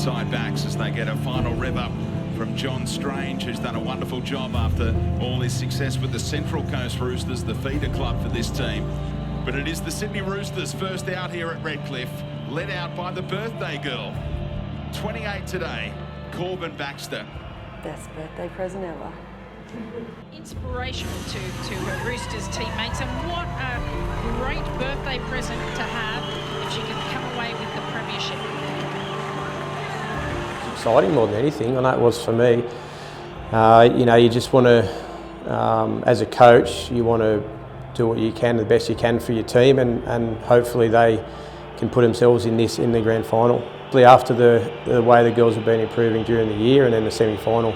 inside backs as they get a final rev up from John Strange, who's done a wonderful job after all his success with the Central Coast Roosters, the feeder club for this team. But it is the Sydney Roosters first out here at Redcliffe, led out by the birthday girl. 28 today, Corban Baxter. Best birthday present ever. Inspirational to her Roosters teammates, and what a great birthday present to have if she can come away with the premiership. It's exciting more than anything. I know it was for me. You know, you just want to, as a coach, you want to do what you can, the best you can for your team, and hopefully they can put themselves in the grand final. After the way the girls have been improving during the year, and then the semi-final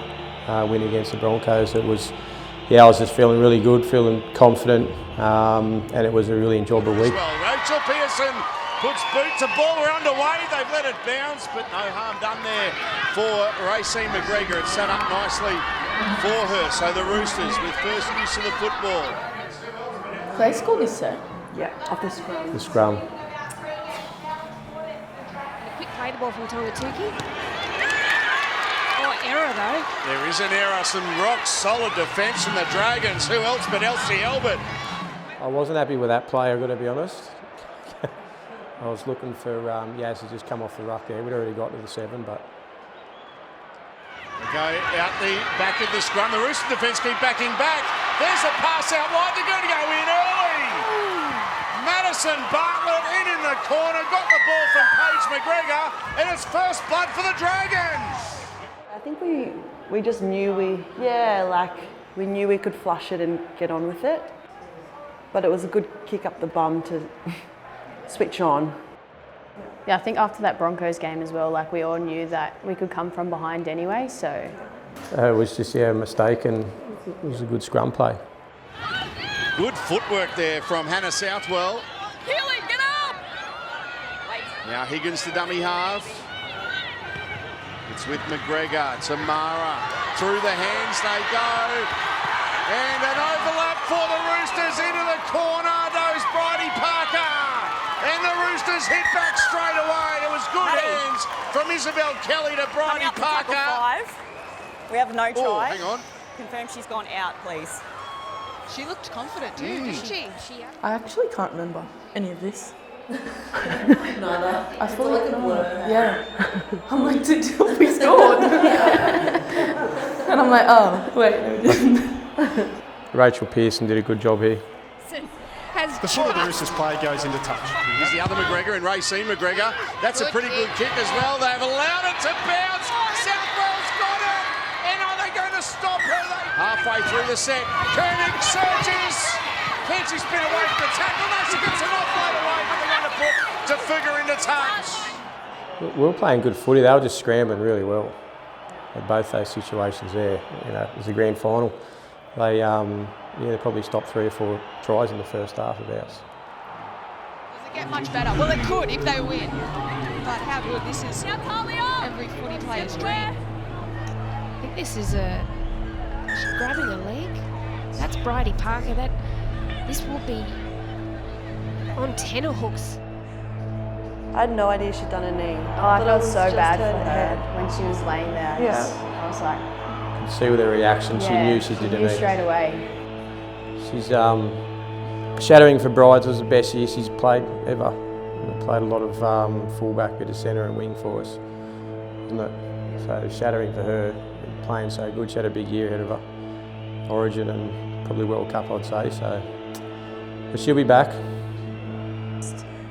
win against the Broncos, it was, I was just feeling really good, feeling confident, and it was a really enjoyable week. Well, Rachel Pearson puts boot to ball. We're underway. They've let it bounce, but no harm done there for Raecene McGregor. It's set up nicely for her. So the Roosters with first use of the football. They scored this set? Yeah, off the scrum. The scrum. Quick play the ball from Togatuki. Oh, error though. There is an error. Some rock solid defence from the Dragons. Who else but Elsie Albert? I wasn't happy with that play, I've got to be honest. I was looking for Jess to just come off the ruck there. We'd already got to the 7, but... They go out the back of the scrum. The Rooster defence keep backing back. There's a pass out wide. They're going to go in early. Madison Bartlett in the corner. Got the ball from Paige McGregor. And it's first blood for the Dragons. I think we just knew we knew we could flush it and get on with it. But it was a good kick up the bum to switch on. Yeah, I think after that Broncos game as well, like we all knew that we could come from behind anyway, so. It was just, a mistake, and it was a good scrum play. Good footwork there from Hannah Southwell. Healy, get up! Now Higgins to dummy half. It's with McGregor to Mara. Through the hands they go. And an overlap for the Roosters into the corner. Goes Bridie Parker. And the Roosters hit back straight away. It was good hands from Isabel Kelly to Bridie Parker. We have no try. Oh, hang on. Confirm she's gone out, please. She looked confident too, didn't she? I actually can't remember any of this. Neither. I feel like a blur. Yeah. I'm like, did we scored? And I'm like, oh, wait, no, we didn't. Rachel Pearson did a good job here. Before the Roosters play goes into touch. Here's the other McGregor and Raecene McGregor. That's a pretty good kick as well. They've allowed it to bounce. Southwell's got it. And are they going to stop her? Halfway through the set. Koenig Sergis. Can she spin away from the tackle? No, she gets an offload away with the run of foot to figure into touch. We were playing good footy. They were just scrambling really well at both those situations there. It was a grand final. They probably stopped 3 or 4 tries in the first half of ours. Does it get much better? Well, it could if they win. But how good this is every footy player's dream. I think this is she's grabbing a leg. That's Bridie Parker. This will be on tenor hooks. I had no idea she'd done a knee. Oh, I felt so bad for her when she was laying there. Yeah. I was like... You could see with her reaction, she knew she did a knee. Straight away. She's shadowing for Brides was the best year she's played ever. Played a lot of fullback, bit of centre and wing for us, isn't it? So shadowing for her, playing so good. She had a big year ahead of her. Origin and probably World Cup, I'd say. So, but she'll be back.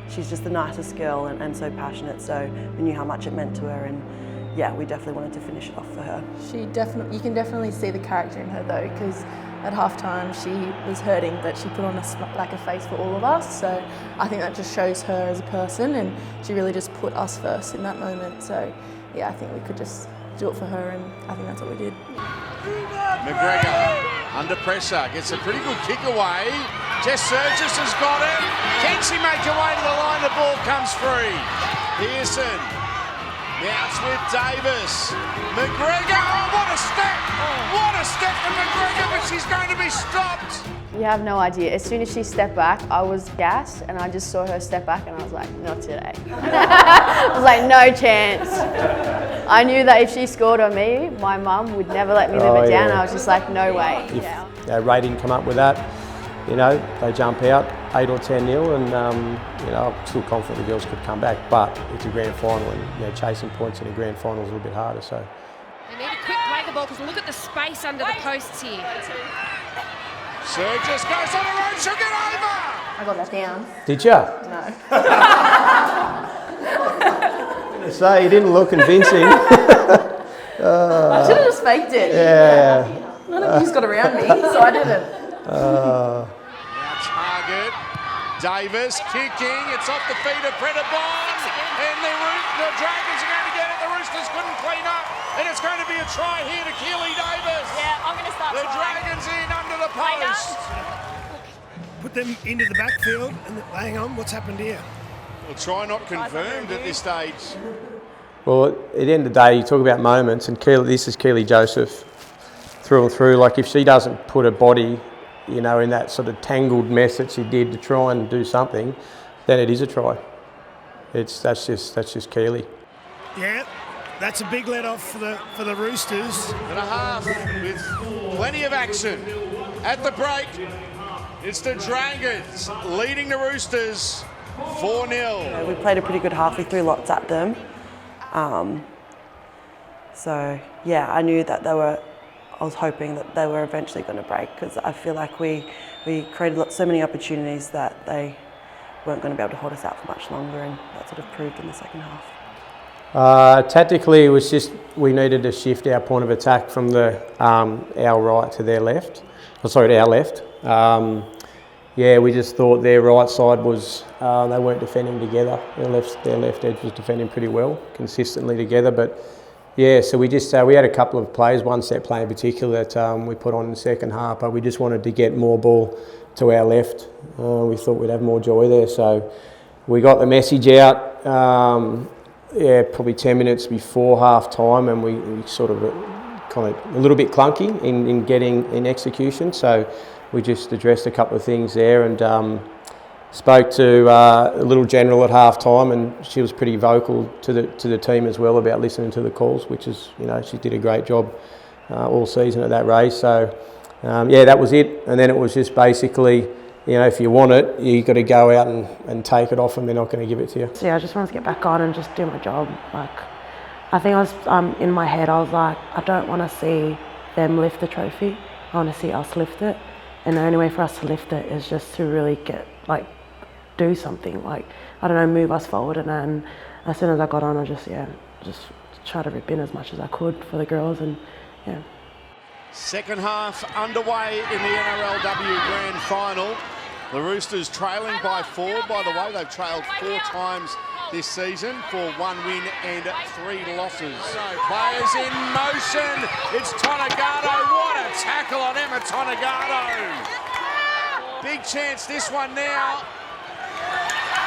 She's just the nicest girl and so passionate. So we knew how much it meant to her, and yeah, we definitely wanted to finish it off for her. You can definitely see the character in her though, because at halftime she was hurting, but she put on a face for all of us. So I think that just shows her as a person, and she really just put us first in that moment. So yeah, I think we could just do it for her, and I think that's what we did. McGregor under pressure, gets a pretty good kick away. Jess Sergis has got it. Can she make her way to the line? The ball comes free. Pearson. Now it's with Davis. McGregor, oh, what a step! What a step from McGregor, but she's going to be stopped. You have no idea. As soon as she stepped back, I was gassed and I just saw her step back and I was like, not today. I was like, no chance. I knew that if she scored on me, my mum would never let me live it down. Yeah. I was just like, no way. If Raecene come up with that, you know, they jump out 8 or 10-0 and, you know, I'm still confident the girls could come back, but it's a grand final and, you know, chasing points in a grand final is a little bit harder, so. They need a quick play the ball because look at the space under the posts here. Sergis goes on the road, she'll get over! I got that down. Did ya? No. So you didn't look convincing. I should have just faked it. Yeah. None of you's got around me, so I didn't. Now target, Davis kicking, it's off the feet of Predabon, and the Dragons are going to get it, the Roosters couldn't clean up, and it's going to be a try here to Keely Davis. Yeah, I'm going to start The trying. Dragons in under the post. Put them into the backfield and hang on, what's happened here? Well, try not confirmed at this stage. Well, at the end of the day, you talk about moments, and this is Keely Joseph through and through. Like, if she doesn't put her body, you know, in that sort of tangled mess that she did to try and do something, then it is a try. That's just Keely. Yeah, that's a big let off for the Roosters. And a half with plenty of action. At the break, it's the Dragons leading the Roosters 4-0. We played a pretty good half. We threw lots at them. So yeah, I knew that I was hoping that they were eventually going to break, because I feel like we created so many opportunities that they weren't going to be able to hold us out for much longer, and that sort of proved in the second half. Tactically, it was just we needed to shift our point of attack from our right to their left. Sorry, to our left. Yeah, we just thought their right side was they weren't defending together. Their left edge was defending pretty well, consistently together. But yeah, so we just we had a couple of plays, one set play in particular that we put on in the second half, but we just wanted to get more ball to our left. We thought we'd have more joy there, so we got the message out. Yeah, probably 10 minutes before half time, and we sort of kind of a little bit clunky in getting in execution. So we just addressed a couple of things there, and spoke to a little general at half time, and she was pretty vocal to the team as well about listening to the calls, which is, you know, she did a great job all season at that race. So yeah, that was it. And then it was just basically, you know, if you want it, you got to go out and take it off them. They're not going to give it to you. So yeah, I just wanted to get back on and just do my job. Like, I think I was in my head, I was like, I don't want to see them lift the trophy. I want to see us lift it. And the only way for us to lift it is just to really do something. Like, I don't know, move us forward. And then as soon as I got on, I just try to rip in as much as I could for the girls, and yeah. Second half underway in the NRLW Grand Final. The Roosters trailing by 4. By the way, they've trailed 4 times this season for 1 win and 3 losses. So players in motion. It's Togatuki. What a tackle on Emma Togatuki. Big chance this one now.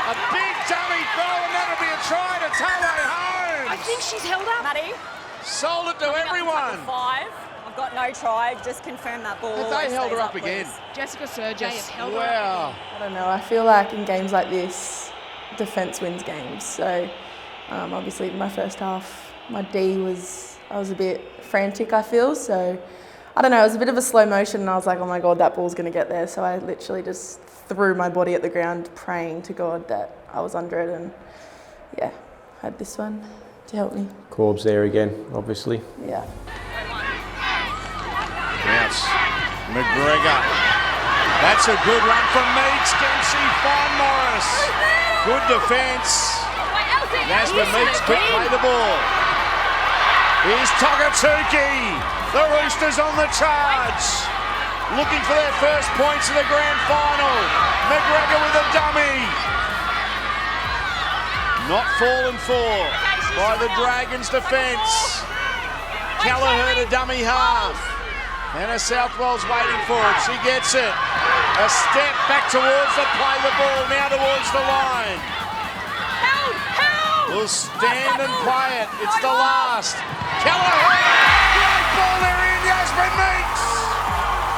A big dummy throw, and that'll be a try to Taylor Holmes. I think she's held up. Maddie. Sold it to everyone. 5. I've got no try. Just confirm that ball. But they held her up again. Jessica Sergis. Wow. I don't know. I feel like in games like this, defence wins games. So obviously my first half, my D I was a bit frantic, I feel. So I don't know, it was a bit of a slow motion, and I was like, oh my God, that ball's going to get there. So I literally just threw my body at the ground, praying to God that I was under it, and yeah, had this one to help me. Corb's there again, obviously. Yeah. Bounce. McGregor. That's a good run from Meeks. Dempsey, find Morris. Good defence. Nasma Meeks quick play the ball. Here's Togatuki. The Roosters on the charge. Looking for their first points of the grand final. McGregor with a dummy. Not fallen for by the Dragons' defence. Kelleher to dummy half. Hannah Southwell's waiting for it. She gets it. A step back towards the play the ball, now towards the line. Will stand and play it. It's the last. Kelleher! Great ball there in Yasmin Meeks!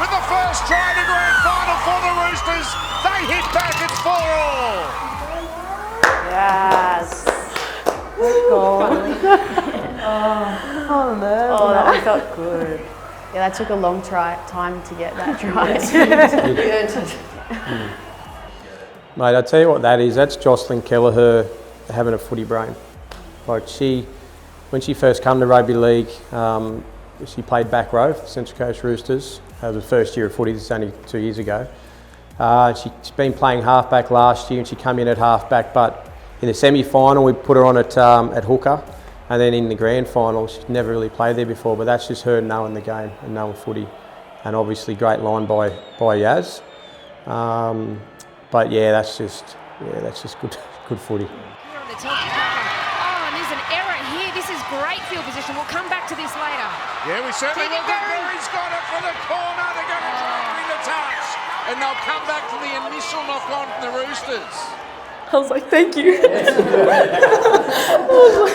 with the first try to grand final for the Roosters. They hit back, it's 4-all. Yes. Oh no. Oh, that felt good. Yeah, that took a long time to get that try. Mate, I tell you what that is. That's Jocelyn Kelleher having a footy brain. Like when she first came to rugby league, she played back row for the Central Coast Roosters. That was the first year of footy. This is only 2 years ago. She's been playing halfback last year, and she came in at halfback. But in the semi-final, we put her on at hooker, and then in the grand final, she's never really played there before. But that's just her knowing the game and knowing footy, and obviously great line by Yaz. But yeah, that's just good footy. Here on the Togatuki. Oh, and there's an error here. This is great field position. We'll come back to this later. Yeah, we certainly will. Berry's got it for the corner. They're going to try and win the touch. And they'll come back to the initial knock-on from the Roosters. I was like, thank you.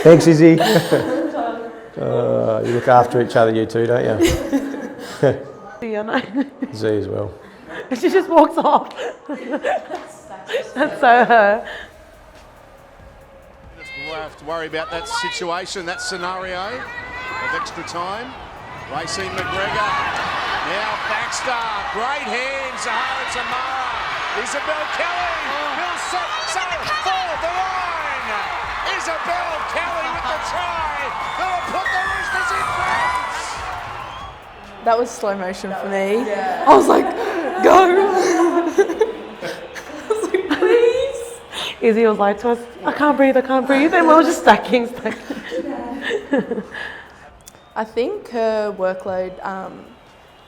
Thanks, Izzy. You look after each other, you two, don't you? Yeah, no. Z as well. She just walks off. That's so her. We'll have to worry about that situation, that scenario of extra time. Raecene McGregor. Now Baxter. Great hands. Tamara. Isabel Kelly. Will set for the line. Isabel Kelly with the try. That'll put the Roosters in front. That was slow motion for me. Yeah. I was like, go. I was like, please. Izzy was like to us, I can't breathe. And we were just stacking. I think her workload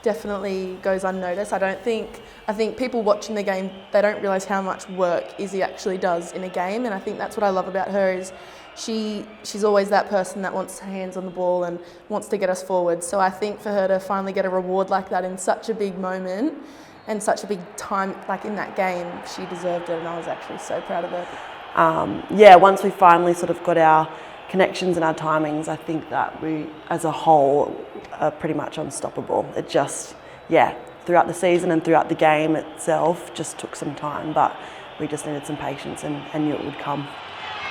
definitely goes unnoticed. I think people watching the game, they don't realise how much work Izzy actually does in a game, and I think that's what I love about her is she's always that person that wants her hands on the ball and wants to get us forward. So I think for her to finally get a reward like that in such a big moment and such a big time, like in that game, she deserved it, and I was actually so proud of her. Yeah, once we finally sort of got our connections and our timings, I think that we, as a whole, are pretty much unstoppable. It just, throughout the season and throughout the game itself, just took some time, but we just needed some patience and knew it would come.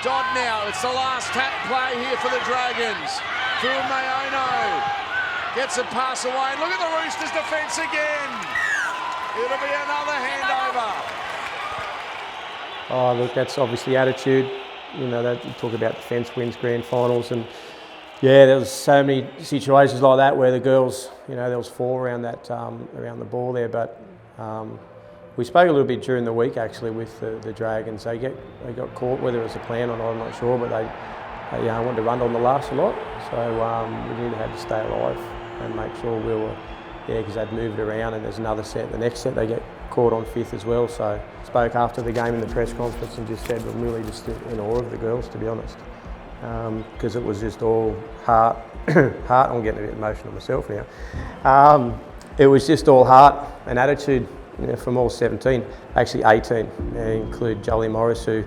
Dodd now, it's the last tap play here for the Dragons. Through Mayono. Gets a pass away. And look at the Roosters' defence again. It'll be another handover. Oh, look, that's obviously attitude. You know, that you talk about defence wins grand finals, and yeah, there was so many situations like that where the girls, you know, there was 4 around that around the ball there, but we spoke a little bit during the week actually with the Dragons. They got caught, whether it was a plan or not, I'm not sure, but they wanted to run on the last a lot, so we knew they had to stay alive and make sure we were, because they'd moved around, and there's another set. The next set they get caught on 5th as well. So spoke after the game in the press conference and just said we're really just in awe of the girls, to be honest, because it was just all heart. I'm getting a bit emotional myself now. It was just all heart and attitude, from all 17, actually 18, include Jolie Morris, who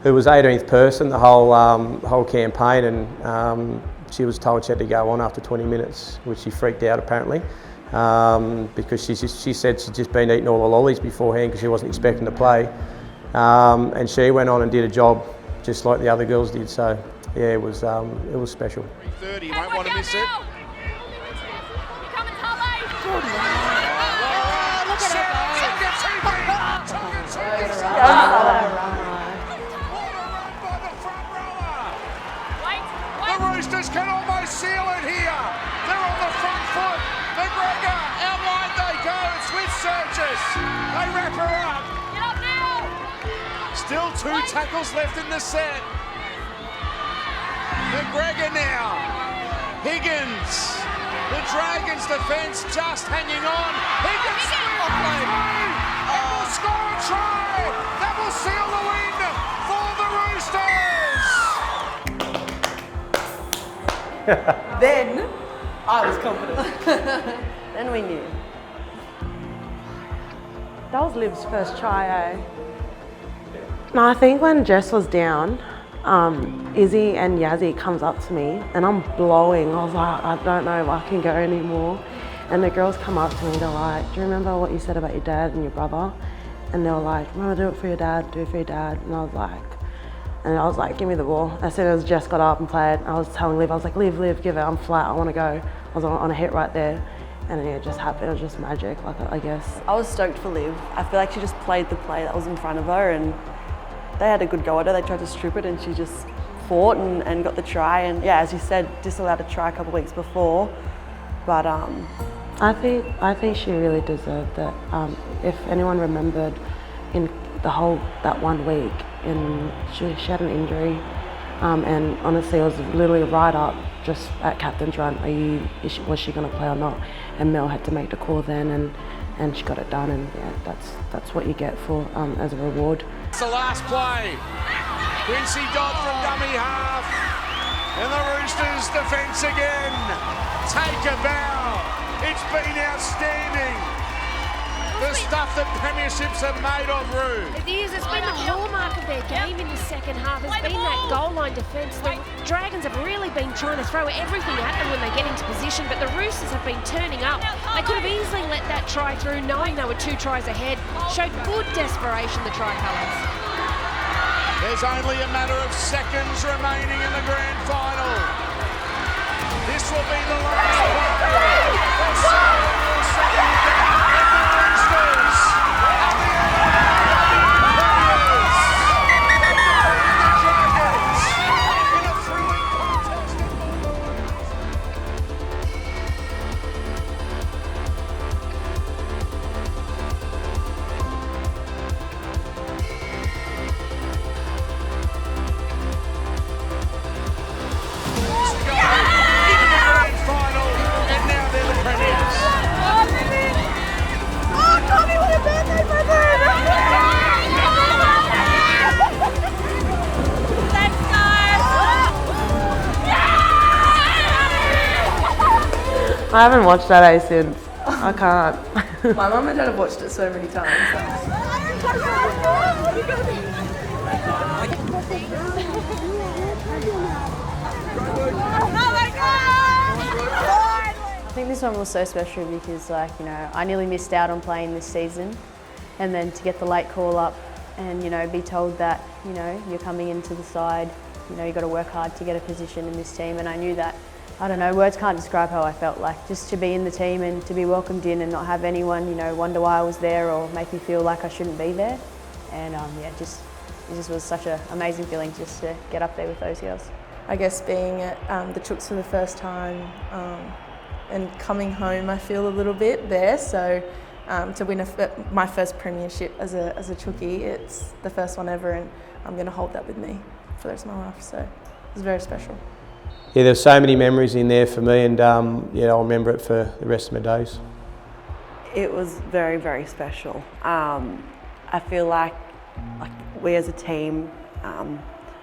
was 18th person the whole campaign, and she was told she had to go on after 20 minutes, which she freaked out apparently. Because she said she'd just been eating all the lollies beforehand because she wasn't expecting to play, and she went on and did a job just like the other girls did. So yeah, it was special. 3:30, you won't want to miss it. The Roosters can almost seal it here. They're on the front foot. McGregor, out wide they go. It's with Sergis. They wrap her up. Get up now. Still 2 tackles left in the set. McGregor now. Higgins. The Dragons' defence just hanging on. Higgins and will score a try. That will seal the win for the Roosters. Then I was confident. Then we knew. That was Liv's first try, eh? No, I think when Jess was down, Izzy and Yazzie comes up to me and I'm blowing. I was like, I don't know if I can go anymore. And the girls come up to me, they're like, do you remember what you said about your dad and your brother? And they were like, remember, do it for your dad, do it for your dad. And I was like, give me the ball. As soon as Jess got up and played, I was telling Liv, I was like, Liv, give it, I'm flat, I want to go. I was on a hit right there. And it just happened, it was just magic, like, I guess. I was stoked for Liv. I feel like she just played the play that was in front of her, and they had a good go at her. They tried to strip it and she just fought and got the try. And yeah, as you said, disallowed a try a couple of weeks before. But I think she really deserved it. If anyone remembered, in that 1 week, she had an injury, and honestly, it was literally right up just at captain's run. Was she going to play or not? And Mel had to make the call then, and she got it done. And yeah, that's what you get for as a reward. It's the last play. Quincy Dodd from dummy half, and the Roosters defence again. Take a bow. It's been outstanding. The stuff that premierships are made of, Roo. It is. It's been the hallmark of their game in the second half. It's been that goal line defence. The Dragons have really been trying to throw everything at them when they get into position, but the Roosters have been turning up. They could have easily let that try through, knowing they were 2 tries ahead. Showed good desperation, the Tricolours. There's only a matter of seconds remaining in the grand final. This will be the last play. I haven't watched that since. I can't. My mum and dad have watched it so many times. I think this one was so special because, like, you know, I nearly missed out on playing this season, and then to get the late call up and, you know, be told that, you know, you're coming into the side, you know, you've got to work hard to get a position in this team, and I knew that. I don't know, words can't describe how I felt like, just to be in the team and to be welcomed in and not have anyone, you know, wonder why I was there or make me feel like I shouldn't be there. And yeah, it just was such an amazing feeling just to get up there with those girls. I guess being at the Chooks for the first time and coming home, I feel a little bit there. So to win my first premiership as a Chookie, it's the first one ever, and I'm going to hold that with me for the rest of my life. So it was very special. Yeah, there's so many memories in there for me, and yeah, I'll remember it for the rest of my days. It was very, very special. I feel like we as a team,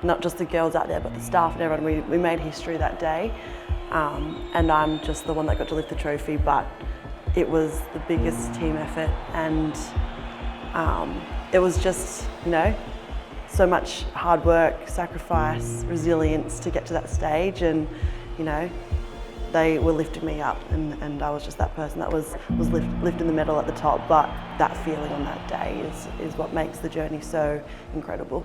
not just the girls out there, but the staff and everyone, we made history that day. And I'm just the one that got to lift the trophy, but it was the biggest team effort, and it was just, you know, so much hard work, sacrifice, resilience to get to that stage, and you know, they were lifting me up, and I was just that person that was lifting the medal at the top. But that feeling on that day is what makes the journey so incredible.